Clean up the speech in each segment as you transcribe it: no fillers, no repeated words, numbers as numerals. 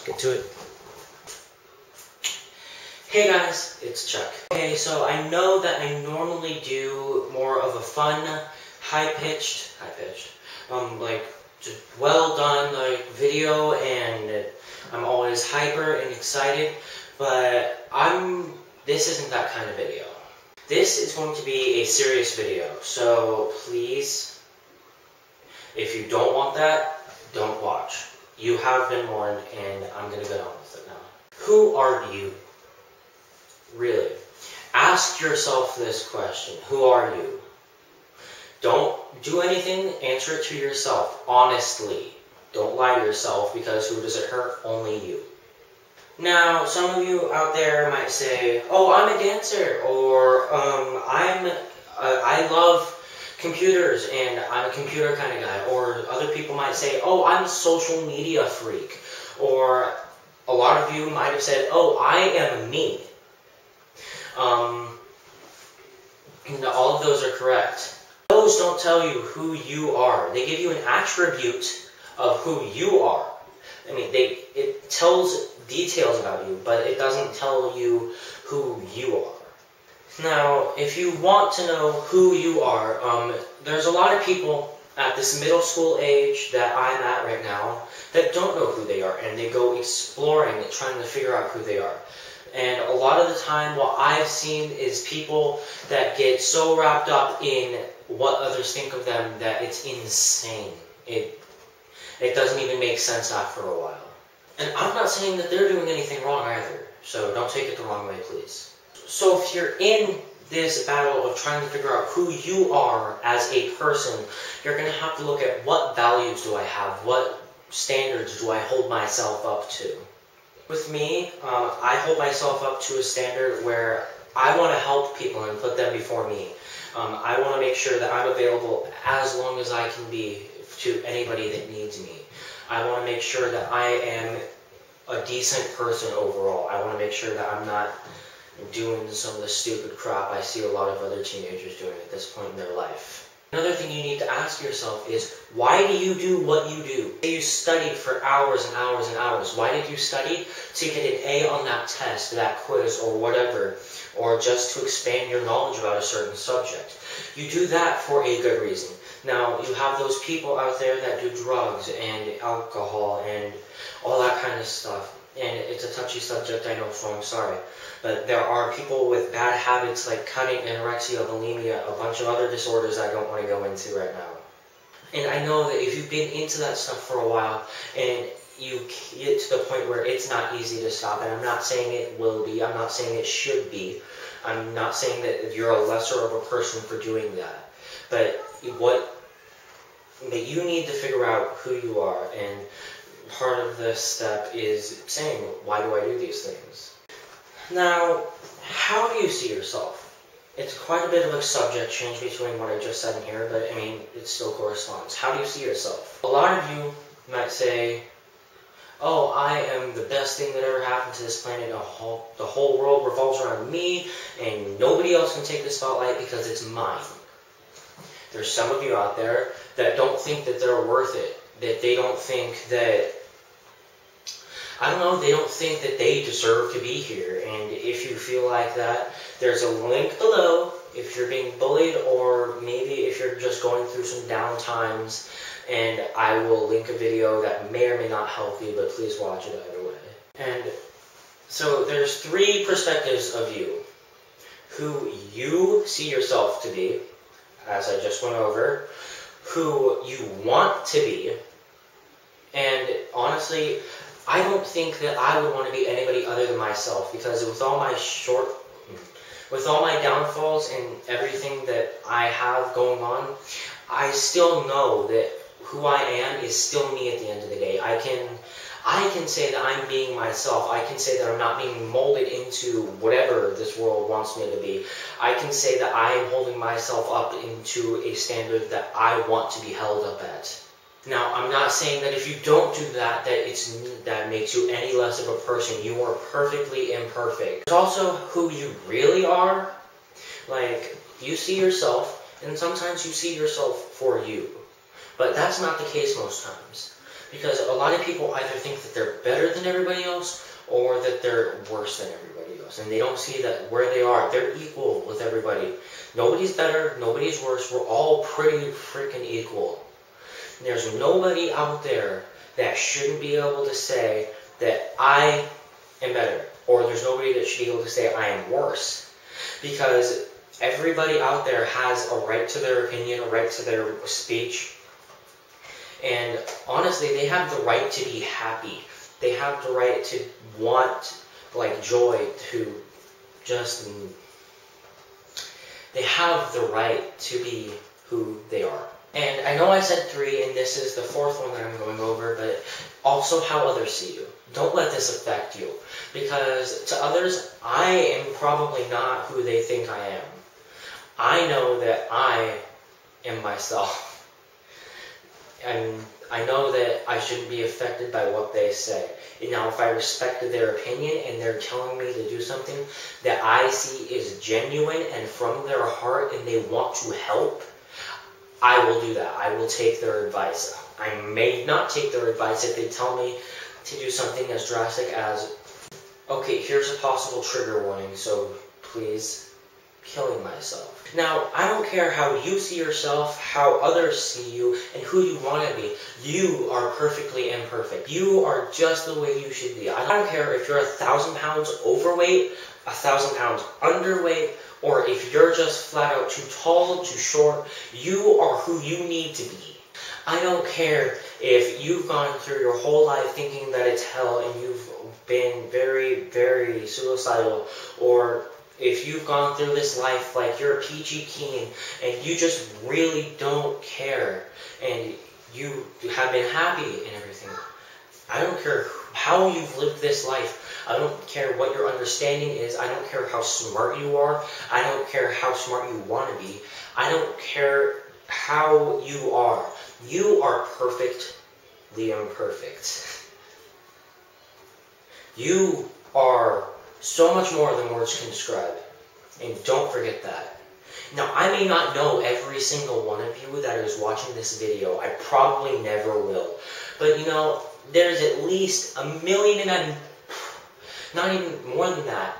get to it. Hey guys, it's Chuck. Okay, so I know that I normally do more of a fun, high-pitched, like, just well done, like, video, and I'm always hyper and excited, but this isn't that kind of video. This is going to be a serious video, so please, if you don't want that, don't watch. You have been warned, and I'm gonna get on with it now. Who are you? Really? Ask yourself this question. Who are you? Don't do anything, answer it to yourself, honestly. Don't lie to yourself, because who does it hurt? Only you. Now, some of you out there might say, oh, I'm a dancer, or I love computers, and I'm a computer kind of guy, or other people might say, oh, I'm a social media freak, or a lot of you might have said, oh, I am me. All of those are correct. Those don't tell you who you are. They give you an attribute of who you are. I mean, it tells details about you, but it doesn't tell you who you are. Now, if you want to know who you are, there's a lot of people at this middle school age that I'm at right now that don't know who they are, and they go exploring and trying to figure out who they are. And a lot of the time, what I've seen is people that get so wrapped up in what others think of them that it's insane. It doesn't even make sense after a while. And I'm not saying that they're doing anything wrong either, so don't take it the wrong way, please. So if you're in this battle of trying to figure out who you are as a person, you're going to have to look at what values do I have, what standards do I hold myself up to. With me, I hold myself up to a standard where I want to help people and put them before me. I want to make sure that I'm available as long as I can be to anybody that needs me. I want to make sure that I am a decent person overall. I want to make sure that I'm not doing some of the stupid crap I see a lot of other teenagers doing at this point in their life. Another thing you need to ask yourself is, why do you do what you do? You studied for hours and hours and hours. Why did you study? To get an A on that test, that quiz, or whatever, or just to expand your knowledge about a certain subject. You do that for a good reason. Now, you have those people out there that do drugs and alcohol and all that kind of stuff. And it's a touchy subject, I know, so I'm sorry. But there are people with bad habits like cutting, anorexia, bulimia, a bunch of other disorders I don't want to go into right now. And I know that if you've been into that stuff for a while and you get to the point where it's not easy to stop, and I'm not saying it will be, I'm not saying it should be, I'm not saying that you're a lesser of a person for doing that. But you need to figure out who you are, and part of this step is saying, why do I do these things? Now, how do you see yourself? It's quite a bit of a subject change between what I just said in here, but I mean, it still corresponds. How do you see yourself? A lot of you might say, oh, I am the best thing that ever happened to this planet. The whole world revolves around me, and nobody else can take the spotlight because it's mine. There's some of you out there that don't think that they're worth it, that they don't think that, I don't know, they don't think that they deserve to be here. And if you feel like that, there's a link below if you're being bullied, or maybe if you're just going through some down times, and I will link a video that may or may not help you, but please watch it either way. And so there's three perspectives of you. Who you see yourself to be, as I just went over, who you want to be, and honestly, I don't think that I would want to be anybody other than myself, because with all my downfalls and everything that I have going on, I still know that who I am is still me at the end of the day. I can say that I'm being myself. I can say that I'm not being molded into whatever this world wants me to be. I can say that I am holding myself up into a standard that I want to be held up at. Now, I'm not saying that if you don't do that, that makes you any less of a person. You are perfectly imperfect. There's also who you really are. Like, you see yourself, and sometimes you see yourself for you. But that's not the case most times. Because a lot of people either think that they're better than everybody else or that they're worse than everybody else. And they don't see that where they are, they're equal with everybody. Nobody's better, nobody's worse. We're all pretty freaking equal. And there's nobody out there that shouldn't be able to say that I am better, or there's nobody that should be able to say I am worse, because everybody out there has a right to their opinion, a right to their speech, and honestly, they have the right to be happy. They have the right to want, like, joy, to just, they have the right to be who they are. And I know I said 3, and this is the 4th one that I'm going over, but also how others see you. Don't let this affect you, because to others, I am probably not who they think I am. I know that I am myself. And I know that I shouldn't be affected by what they say. And now, if I respected their opinion and they're telling me to do something that I see is genuine and from their heart and they want to help, I will do that. I will take their advice. I may not take their advice if they tell me to do something as drastic as, okay, here's a possible trigger warning, so please, killing myself. Now, I don't care how you see yourself, how others see you, and who you want to be. You are perfectly imperfect. You are just the way you should be. I don't care if you're 1,000 pounds overweight, 1,000 pounds underweight, or if you're just flat out too tall, too short. You are who you need to be. I don't care if you've gone through your whole life thinking that it's hell and you've been very, very suicidal, or if you've gone through this life like you're a peachy keen and you just really don't care and you have been happy and everything. I don't care how you've lived this life. I don't care what your understanding is. I don't care how smart you are. I don't care how smart you want to be. I don't care how you are. You are perfectly imperfect. You are so much more than words can describe. And don't forget that. Now, I may not know every single one of you that is watching this video. I probably never will. But, you know, there's at least 1 million and not even more than that,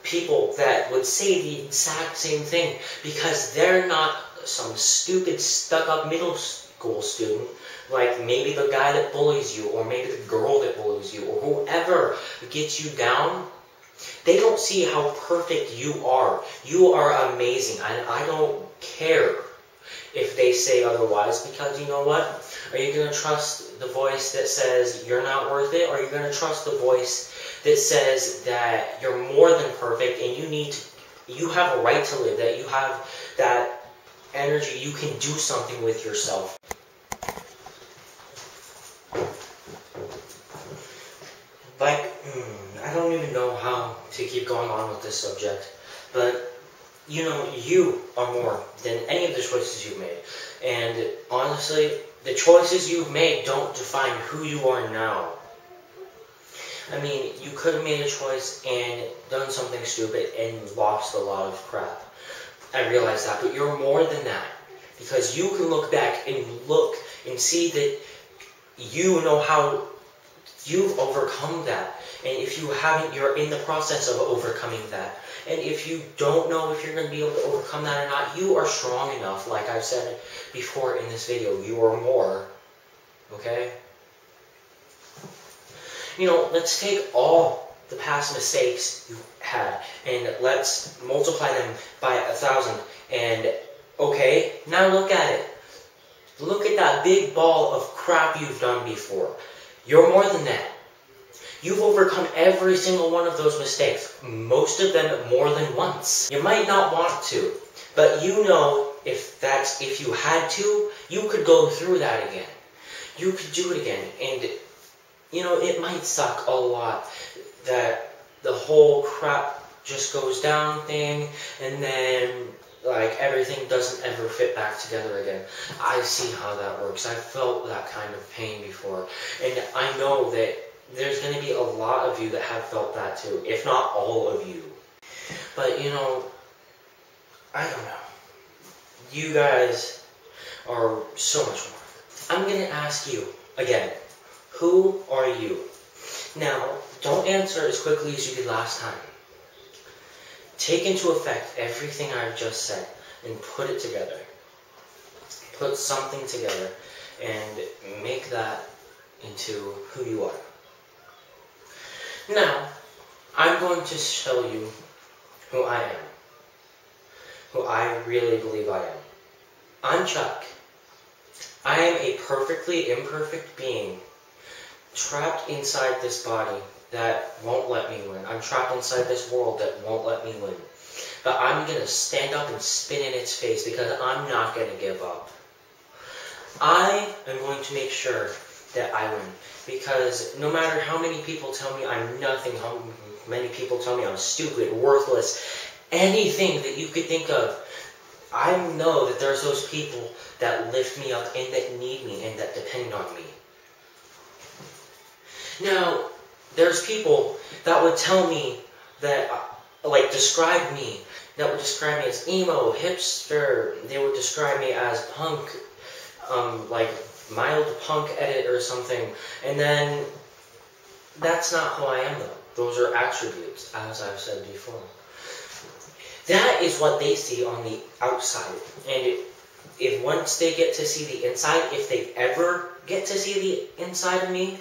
people that would say the exact same thing because they're not some stupid, stuck-up middle school student, like maybe the guy that bullies you, or maybe the girl that bullies you, or whoever gets you down. They don't see how perfect you are. You are amazing. I don't care if they say otherwise, because you know what? Are you going to trust the voice that says you're not worth it, or are you going to trust the voice that says that you're more than perfect and you have a right to live, that you have that energy, you can do something with yourself? Like, I don't even know how to keep going on with this subject, but you know, you are more than any of the choices you've made. And honestly, the choices you've made don't define who you are now. I mean, you could have made a choice and done something stupid and lost a lot of crap. I realize that, but you're more than that. Because you can look back and look and see that you know how you've overcome that. And if you haven't, you're in the process of overcoming that. And if you don't know if you're going to be able to overcome that or not, you are strong enough, like I've said before in this video. You are more. Okay? You know, let's take all the past mistakes you had and let's multiply them by 1,000. And, okay, now look at it. Look at that big ball of crap you've done before. You're more than that. You've overcome every single one of those mistakes, most of them more than once. You might not want to, but you know if you had to, you could go through that again. You could do it again. And, you know, it might suck a lot that the whole crap just goes down thing, and then like everything doesn't ever fit back together again. I see how that works. I've felt that kind of pain before. And I know that there's going to be a lot of you that have felt that too, if not all of you. But, you know, I don't know. You guys are so much more. I'm going to ask you again, who are you? Now, don't answer as quickly as you did last time. Take into effect everything I've just said and put it together. Put something together and make that into who you are. Now, I'm going to show you who I am. Who I really believe I am. I'm Chuck. I am a perfectly imperfect being trapped inside this body that won't let me win. I'm trapped inside this world that won't let me win. But I'm going to stand up and spit in its face because I'm not going to give up. I am going to make sure that I win. Because no matter how many people tell me I'm nothing, how many people tell me I'm stupid, worthless, anything that you could think of, I know that there's those people that lift me up and that need me and that depend on me. Now, there's people that would tell me that, describe me, that would describe me as emo, hipster, they would describe me as punk, mild punk edit or something, and then that's not who I am though. Those are attributes, as I've said before. That is what they see on the outside, and if once they get to see the inside, if they ever get to see the inside of me,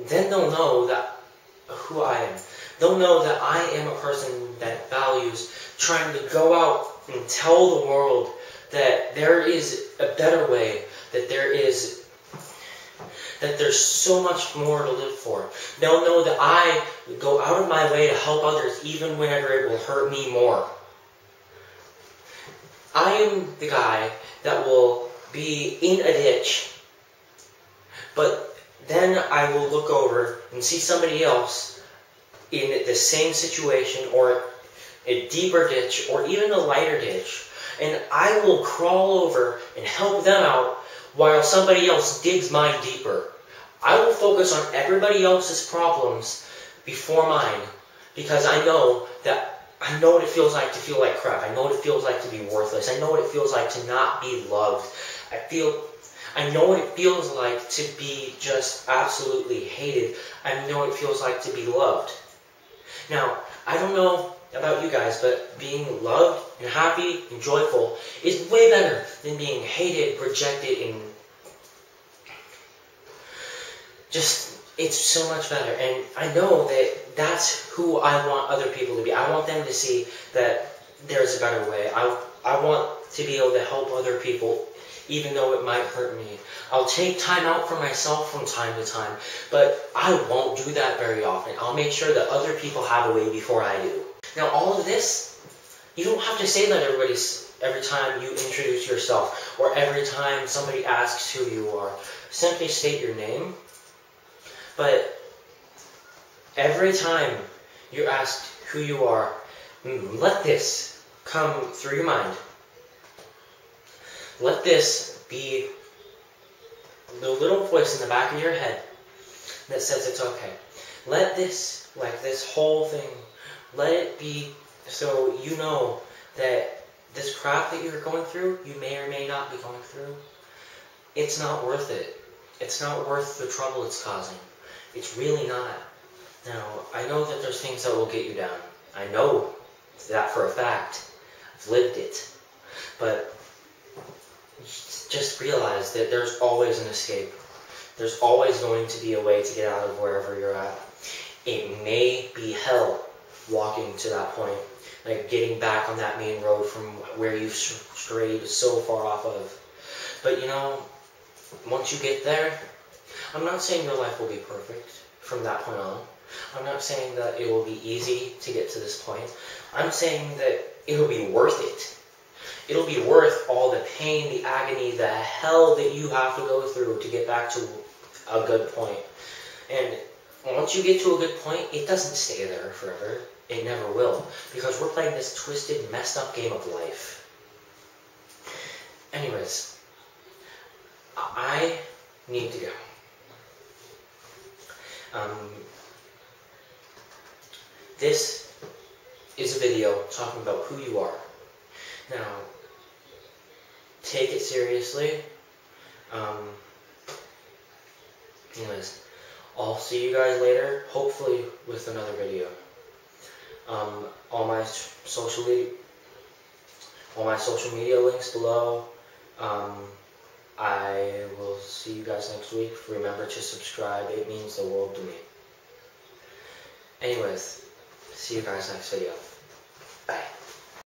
then they'll know that who I am. They'll know that I am a person that values trying to go out and tell the world that there is a better way, that there's so much more to live for. They'll know that I go out of my way to help others even whenever it will hurt me more. I am the guy that will be in a ditch, but then I will look over and see somebody else in the same situation or a deeper ditch or even a lighter ditch, and I will crawl over and help them out while somebody else digs mine deeper. I will focus on everybody else's problems before mine because I know what it feels like to feel like crap. I know what it feels like to be worthless. I know what it feels like to not be loved. I know what it feels like to be just absolutely hated. I know what it feels like to be loved. Now, I don't know about you guys, but being loved and happy and joyful is way better than being hated, rejected, and it's so much better. And I know that that's who I want other people to be. I want them to see that there's a better way. I want to be able to help other people even though it might hurt me. I'll take time out for myself from time to time, but I won't do that very often. I'll make sure that other people have a way before I do. Now, all of this, you don't have to say that every time you introduce yourself or every time somebody asks who you are. Simply state your name, but every time you're asked who you are, let this come through your mind. Let this be the little voice in the back of your head that says it's okay. Let this, this whole thing, let it be so you know that this crap that you're going through, you may or may not be going through, it's not worth it. It's not worth the trouble it's causing. It's really not. Now, I know that there's things that will get you down. I know that for a fact. I've lived it. But just realize that there's always an escape. There's always going to be a way to get out of wherever you're at. It may be hell walking to that point, like getting back on that main road from where you've strayed so far off of. But once you get there, I'm not saying your life will be perfect from that point on. I'm not saying that it will be easy to get to this point. I'm saying that it'll be worth it. It'll be worth all the pain, the agony, the hell that you have to go through to get back to a good point. And once you get to a good point, it doesn't stay there forever. It never will. Because we're playing this twisted, messed up game of life. Anyways, I need to go. This is a video talking about who you are. Now, take it seriously. Anyways, I'll see you guys later, hopefully with another video. All my social media links below. I will see you guys next week. Remember to subscribe. It means the world to me. Anyways, see you guys next video. Bye.